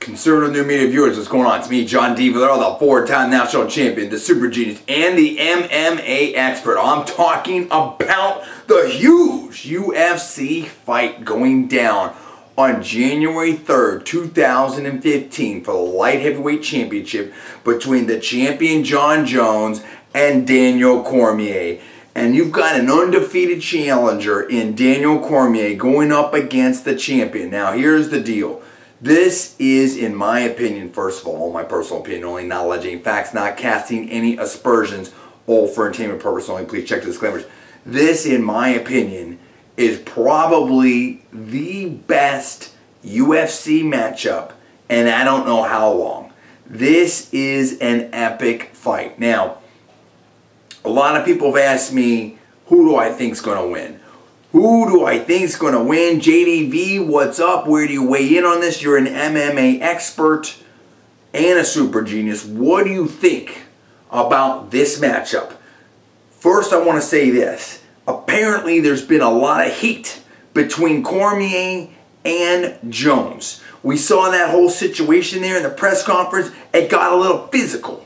Conservative New Media viewers, what's going on? It's me, Jon Villarreal, the four-time national champion, the super genius, and the MMA expert. I'm talking about the huge UFC fight going down on January 3rd, 2015 for the Light Heavyweight Championship between the champion Jon Jones and Daniel Cormier. And you've got an undefeated challenger in Daniel Cormier going up against the champion. Now, here's the deal. This is, in my opinion, first of all, my personal opinion only, not alleging facts, not casting any aspersions, all for entertainment purpose only. Please check the disclaimers. This, in my opinion, is probably the best UFC matchup, and I don't know how long. This is an epic fight. Now, a lot of people have asked me, who do I think is going to win? Who do I think is going to win? JDV, what's up? Where do you weigh in on this? You're an MMA expert and a super genius. What do you think about this matchup? First, I want to say this. Apparently, there's been a lot of heat between Cormier and Jones. We saw that whole situation there in the press conference. It got a little physical.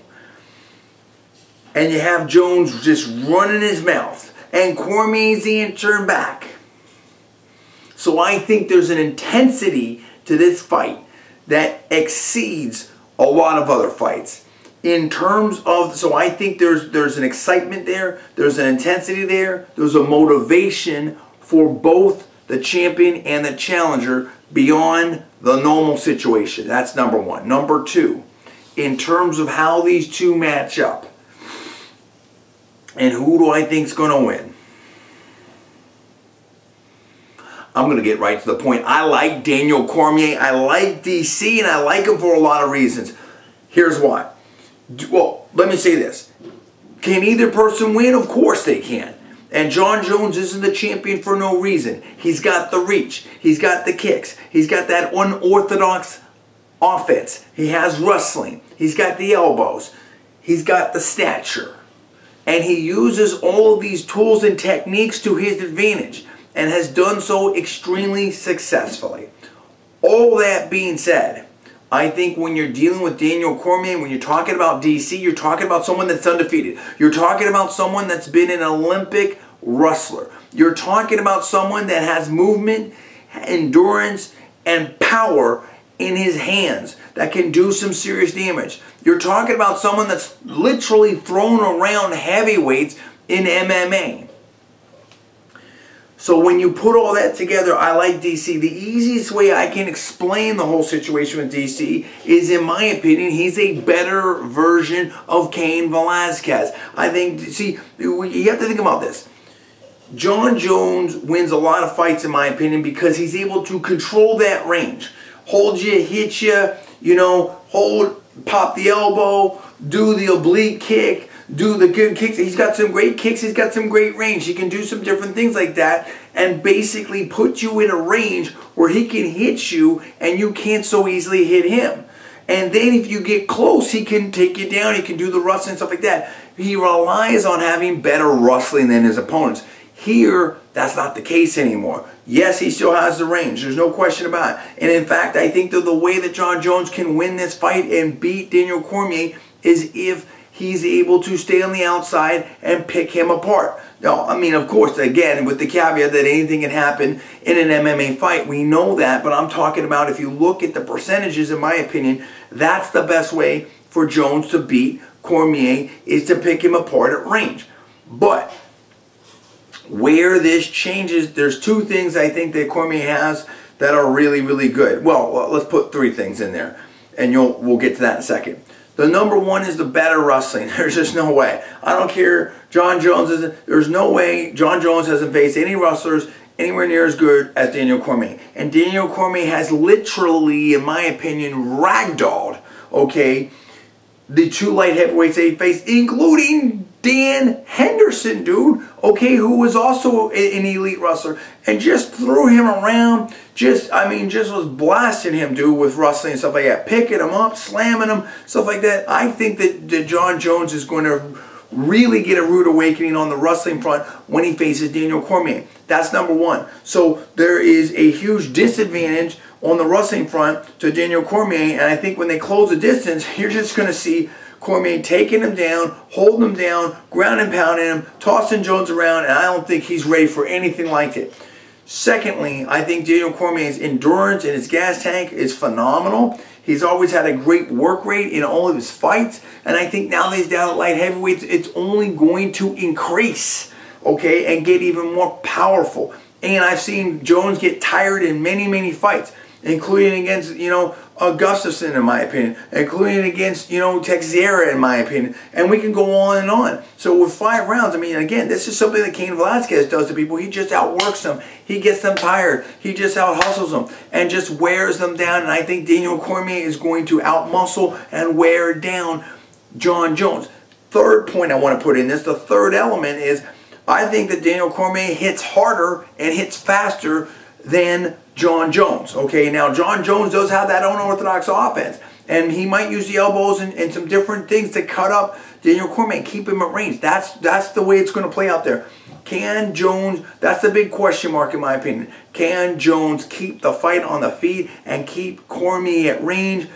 And you have Jones just running his mouth. And Cormier's answering back. So I think there's an intensity to this fight that exceeds a lot of other fights. In terms of, so I think there's an excitement there, there's an intensity there, there's a motivation for both the champion and the challenger beyond the normal situation. That's number one. Number two, in terms of how these two match up, and who do I think is going to win? I'm going to get right to the point. I like Daniel Cormier. I like DC, and I like him for a lot of reasons. Here's why. Well, let me say this. Can either person win? Of course they can. And Jon Jones isn't the champion for no reason. He's got the reach. He's got the kicks. He's got that unorthodox offense. He has wrestling. He's got the elbows. He's got the stature. And he uses all of these tools and techniques to his advantage and has done so extremely successfully. All that being said, I think when you're dealing with Daniel Cormier, when you're talking about DC, you're talking about someone that's undefeated. You're talking about someone that's been an Olympic wrestler. You're talking about someone that has movement, endurance, and power in his hands that can do some serious damage. You're talking about someone that's literally thrown around heavyweights in MMA. So when you put all that together, I like DC. The easiest way I can explain the whole situation with DC is, in my opinion, he's a better version of Cain Velasquez. I think, see, you have to think about this. Jon Jones wins a lot of fights, in my opinion, because he's able to control that range. Hold you, hit you, you know, pop the elbow, do the oblique kick, do the good kicks. He's got some great kicks. He's got some great range. He can do some different things like that and basically put you in a range where he can hit you and you can't so easily hit him. And then if you get close, he can take you down. He can do the wrestling and stuff like that. He relies on having better wrestling than his opponents. Here, that's not the case anymore. Yes, he still has the range. There's no question about it. And in fact, I think that the way that Jon Jones can win this fight and beat Daniel Cormier is if he's able to stay on the outside and pick him apart. Now, I mean, of course, again, with the caveat that anything can happen in an MMA fight. We know that, but I'm talking about if you look at the percentages, in my opinion, that's the best way for Jones to beat Cormier is to pick him apart at range. But where this changes, there's two things I think that Cormier has that are really, really good. Well, let's put three things in there, and we'll get to that in a second. The number one is the better wrestling. There's just no way. I don't care. Jon Jones isn't. There's no way Jon Jones hasn't faced any wrestlers anywhere near as good as Daniel Cormier. And Daniel Cormier has literally, in my opinion, ragdolled, okay, the two light heavyweights that he faced, including Dan Henderson, dude, okay, who was also an elite wrestler, and just threw him around, just was blasting him, dude, with wrestling and stuff like that, picking him up, slamming him, stuff like that. I think that Jon Jones is going to really get a rude awakening on the wrestling front when he faces Daniel Cormier. That's number one. So there is a huge disadvantage on the wrestling front to Daniel Cormier, and I think when they close the distance, you're just going to see Cormier taking him down, holding him down, ground and pounding him, tossing Jones around, and I don't think he's ready for anything like it. Secondly, I think Daniel Cormier's endurance and his gas tank is phenomenal. He's always had a great work rate in all of his fights, and I think now that he's down at light heavyweight, it's only going to increase, okay, and get even more powerful. And I've seen Jones get tired in many, many fights, including against, Gustafsson, in my opinion, including against, Teixeira, in my opinion, and we can go on and on. So with 5 rounds, I mean, again, this is something that Cain Velasquez does to people. He just outworks them. He gets them tired. He just out-hustles them and just wears them down, and I think Daniel Cormier is going to out-muscle and wear down Jon Jones. Third point I want to put in this, the third element is, I think that Daniel Cormier hits harder and hits faster than Jon Jones. Okay, now Jon Jones does have that unorthodox offense, and he might use the elbows and some different things to cut up Daniel Cormier and keep him at range. That's the way it's going to play out there. Can Jones, that's the big question mark in my opinion, can Jones keep the fight on the feet and keep Cormier at range?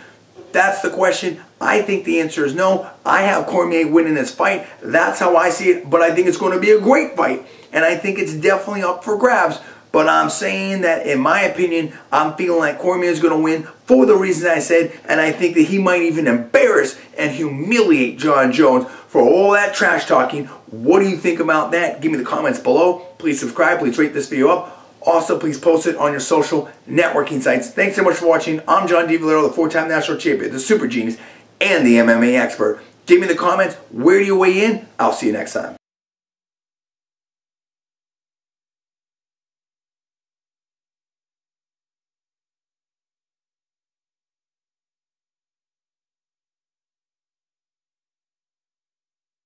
That's the question. I think the answer is no. I have Cormier winning this fight. That's how I see it, but I think it's going to be a great fight, and I think it's definitely up for grabs. But I'm saying that, in my opinion, I'm feeling like Cormier is going to win for the reasons I said, and I think that he might even embarrass and humiliate Jon Jones for all that trash talking. What do you think about that? Give me the comments below. Please subscribe. Please rate this video up. Also, please post it on your social networking sites. Thanks so much for watching. I'm Jon Villarreal, the 4-time national champion, the super genius, and the MMA expert. Give me the comments. Where do you weigh in? I'll see you next time.